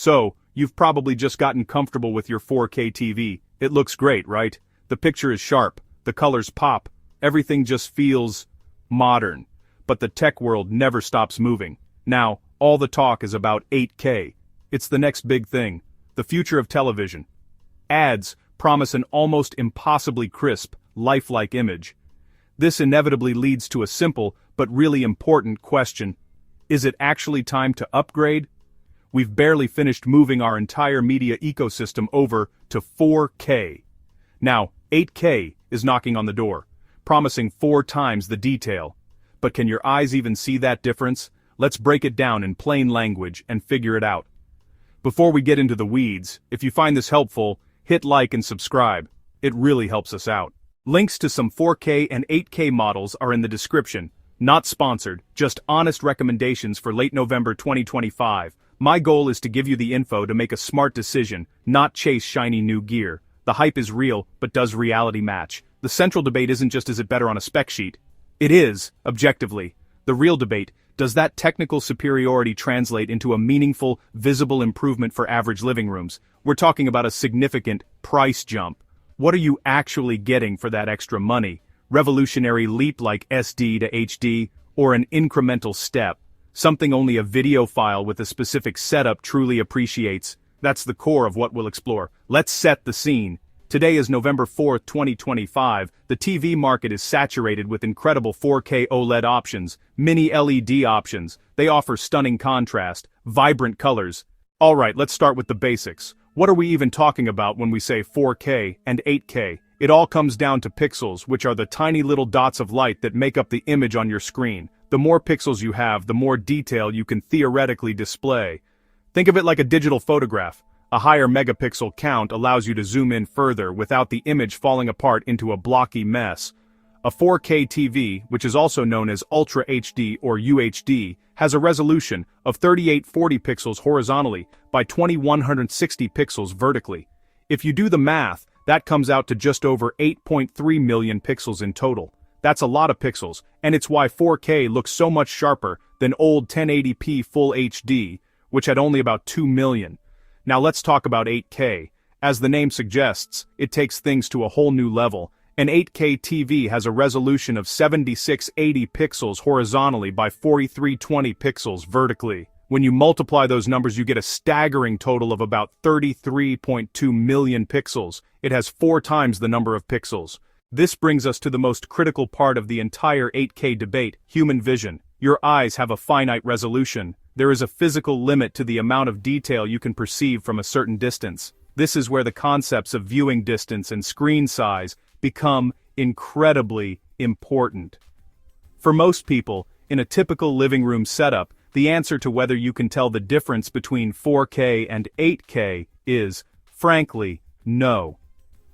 So, you've probably just gotten comfortable with your 4K TV. It looks great, right? The picture is sharp, the colors pop, everything just feels modern. But the tech world never stops moving. Now, all the talk is about 8K. It's the next big thing, the future of television. Ads promise an almost impossibly crisp, lifelike image. This inevitably leads to a simple but really important question. Is it actually time to upgrade? We've barely finished moving our entire media ecosystem over to 4K. Now, 8K is knocking on the door, promising 4 times the detail. But can your eyes even see that difference? Let's break it down in plain language and figure it out. Before we get into the weeds, if you find this helpful, hit like and subscribe. It really helps us out. Links to some 4K and 8K models are in the description. Not sponsored, just honest recommendations for late November 2025. My goal is to give you the info to make a smart decision, not chase shiny new gear. The hype is real, but does reality match? The central debate isn't just is it better on a spec sheet. It is, objectively. The real debate, does that technical superiority translate into a meaningful, visible improvement for average living rooms? We're talking about a significant price jump. What are you actually getting for that extra money? Revolutionary leap like SD to HD, or an incremental step? Something only a video file with a specific setup truly appreciates. That's the core of what we'll explore. Let's set the scene. Today is November 4th, 2025. The TV market is saturated with incredible 4K OLED options, mini LED options. They offer stunning contrast, vibrant colors. Alright, let's start with the basics. What are we even talking about when we say 4K and 8K? It all comes down to pixels, which are the tiny little dots of light that make up the image on your screen. The more pixels you have, the more detail you can theoretically display. Think of it like a digital photograph. A higher megapixel count allows you to zoom in further without the image falling apart into a blocky mess. A 4K TV, which is also known as Ultra HD or UHD, has a resolution of 3840 pixels horizontally by 2160 pixels vertically. If you do the math, that comes out to just over 8.3 million pixels in total. That's a lot of pixels, and it's why 4K looks so much sharper than old 1080p Full HD, which had only about 2 million. Now let's talk about 8K. As the name suggests, it takes things to a whole new level. An 8K TV has a resolution of 7680 pixels horizontally by 4320 pixels vertically. When you multiply those numbers, you get a staggering total of about 33.2 million pixels. It has 4 times the number of pixels. This brings us to the most critical part of the entire 8K debate, human vision. Your eyes have a finite resolution. There is a physical limit to the amount of detail you can perceive from a certain distance. This is where the concepts of viewing distance and screen size become incredibly important. For most people, in a typical living room setup, the answer to whether you can tell the difference between 4K and 8K is, frankly, no.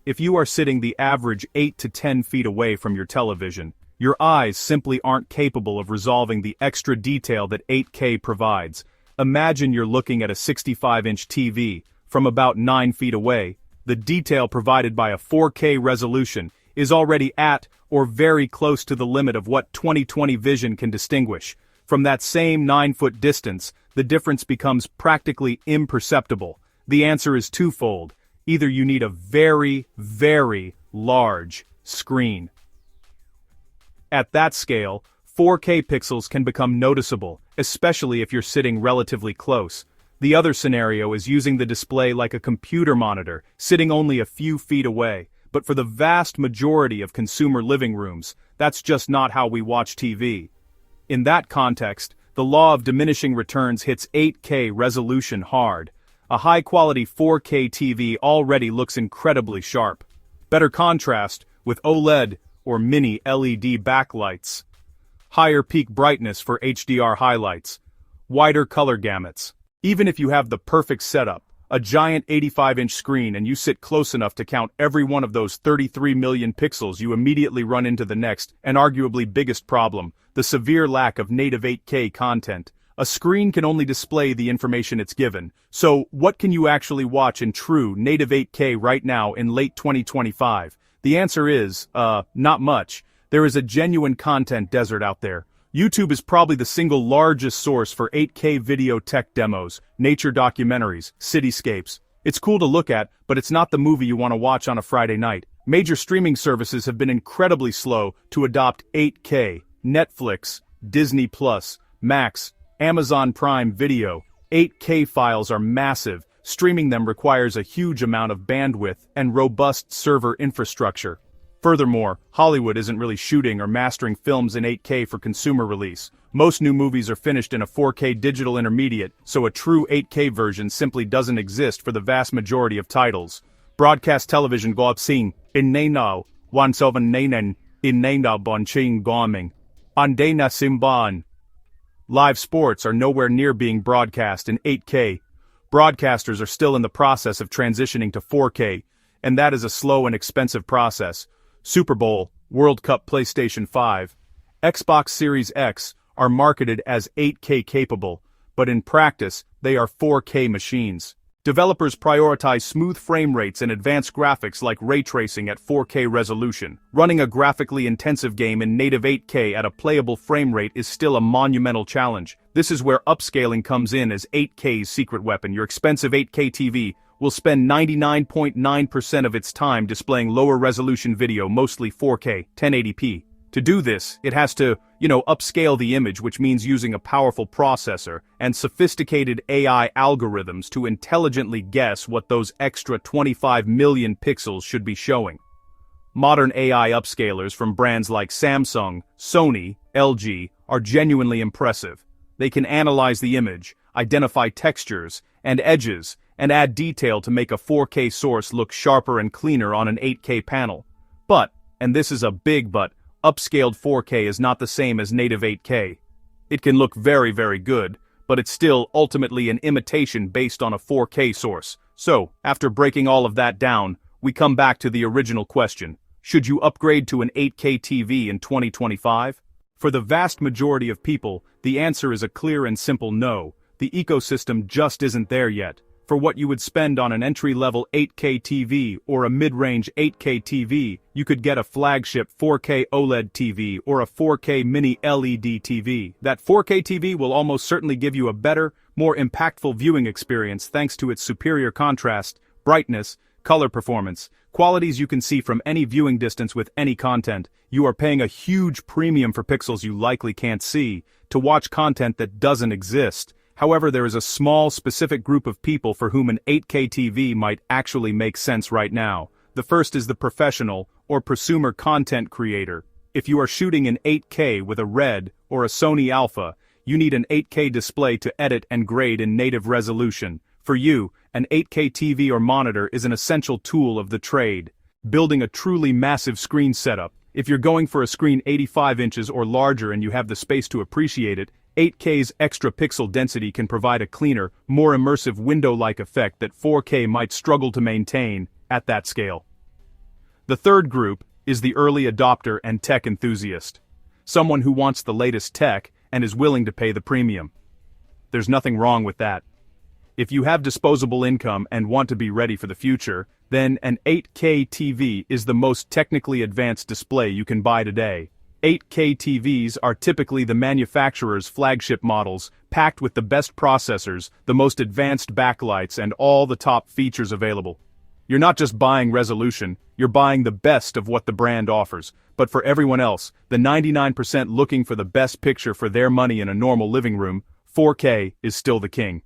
If you are sitting the average 8 to 10 feet away from your television, your eyes simply aren't capable of resolving the extra detail that 8K provides. Imagine you're looking at a 65-inch TV from about 9 feet away. The detail provided by a 4K resolution is already at or very close to the limit of what 20/20 vision can distinguish. From that same 9-foot distance, the difference becomes practically imperceptible. The answer is twofold. Either you need a very, very large screen. At that scale, 4K pixels can become noticeable, especially if you're sitting relatively close. The other scenario is using the display like a computer monitor, sitting only a few feet away. But for the vast majority of consumer living rooms, that's just not how we watch TV. In that context, the law of diminishing returns hits 8K resolution hard. A high-quality 4K TV already looks incredibly sharp. Better contrast with OLED or mini LED backlights. Higher peak brightness for HDR highlights. Wider color gamuts. Even if you have the perfect setup, a giant 85-inch screen, and you sit close enough to count every one of those 33 million pixels, you immediately run into the next, and arguably biggest problem, the severe lack of native 8K content. A screen can only display the information it's given. So, what can you actually watch in true native 8K right now in late 2025? The answer is, not much. There is a genuine content desert out there. YouTube is probably the single largest source for 8K video tech demos, nature documentaries, cityscapes. It's cool to look at, but it's not the movie you want to watch on a Friday night. Major streaming services have been incredibly slow to adopt 8K. Netflix, Disney+, Max, Amazon Prime Video. 8K files are massive. Streaming them requires a huge amount of bandwidth and robust server infrastructure. Furthermore, Hollywood isn't really shooting or mastering films in 8K for consumer release. Most new movies are finished in a 4K digital intermediate, so a true 8K version simply doesn't exist for the vast majority of titles. Broadcast television Upscaling in Nainao, 1799 in Nainao Bonching Goming. Ande na Simban. Live sports are nowhere near being broadcast in 8K. Broadcasters are still in the process of transitioning to 4K, and that is a slow and expensive process. Super Bowl, World Cup PlayStation 5, Xbox Series X are marketed as 8K capable, but in practice, they are 4K machines. Developers prioritize smooth frame rates and advanced graphics like ray tracing at 4K resolution. Running a graphically intensive game in native 8K at a playable frame rate is still a monumental challenge. This is where upscaling comes in as 8K's secret weapon. Your expensive 8K TV will spend 99.9% of its time displaying lower resolution video, mostly 4K, 1080p. To do this, it has to, upscale the image, which means using a powerful processor and sophisticated AI algorithms to intelligently guess what those extra 25 million pixels should be showing. Modern AI upscalers from brands like Samsung, Sony, LG are genuinely impressive. They can analyze the image, identify textures and edges, and add detail to make a 4K source look sharper and cleaner on an 8K panel. But, and this is a big but, upscaled 4K is not the same as native 8K. It can look very, very good, but it's still ultimately an imitation based on a 4K source. So, after breaking all of that down, we come back to the original question. Should you upgrade to an 8K TV in 2025? For the vast majority of people, the answer is a clear and simple no. The ecosystem just isn't there yet. For what you would spend on an entry-level 8K TV or a mid-range 8K TV, you could get a flagship 4K OLED TV or a 4K mini LED TV. That 4K TV will almost certainly give you a better, more impactful viewing experience thanks to its superior contrast, brightness, color performance, qualities you can see from any viewing distance with any content. You are paying a huge premium for pixels you likely can't see, to watch content that doesn't exist. However, there is a small, specific group of people for whom an 8K TV might actually make sense right now. The first is the professional, or prosumer content creator. If you are shooting in 8K with a Red or a Sony Alpha, you need an 8K display to edit and grade in native resolution. For you, an 8K TV or monitor is an essential tool of the trade. Building a truly massive screen setup. If you're going for a screen 85 inches or larger and you have the space to appreciate it, 8K's extra pixel density can provide a cleaner, more immersive window-like effect that 4K might struggle to maintain at that scale. The third group is the early adopter and tech enthusiast. Someone who wants the latest tech and is willing to pay the premium. There's nothing wrong with that. If you have disposable income and want to be ready for the future, then an 8K TV is the most technically advanced display you can buy today. 8K TVs are typically the manufacturer's flagship models, packed with the best processors, the most advanced backlights, and all the top features available. You're not just buying resolution, you're buying the best of what the brand offers. But for everyone else, the 99% looking for the best picture for their money in a normal living room, 4K is still the king.